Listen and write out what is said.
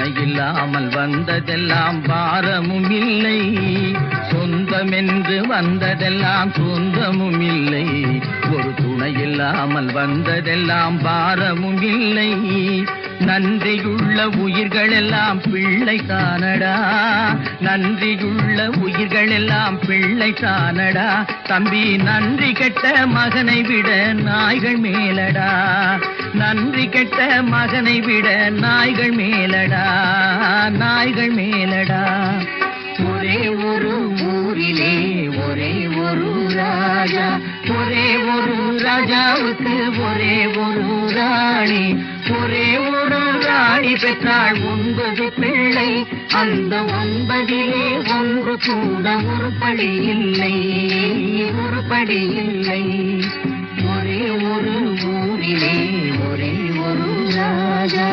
துணை இல்லாமல் வந்ததெல்லாம் பாரமும் இல்லை, சொந்தமென்று வந்ததெல்லாம் சொந்தமும் இல்லை. ஒரு துணை இல்லாமல் வந்ததெல்லாம் பாரமும் இல்லை. நன்றியுள்ள உயிர்கள் எல்லாம் பிள்ளை தானடா, நன்றியுள்ள உயிர்கள் எல்லாம் பிள்ளை தானடா. தம்பி நன்றி கெட்ட மகனை விட நாய்கள் மேலடா, நன்றி கெட்ட மகனை விட நாய்கள் மேலடா, நாய்கள் மேலடா. ஒரே ஒரு ஊரிலே ஒரே ஒரு ராஜா, ஒரே ஒரு ராஜாவுக்கு ஒரே ஒரு ராணி, ஒரே ஒரு ராணி பெற்றாள் 9 பிள்ளை. அந்த 9லே ஒன்று கூட உருப்படி இல்லை, உருப்படி இல்லை. ஒரே ஒரு ஊரிலே ஒரே ஒரு ராஜா.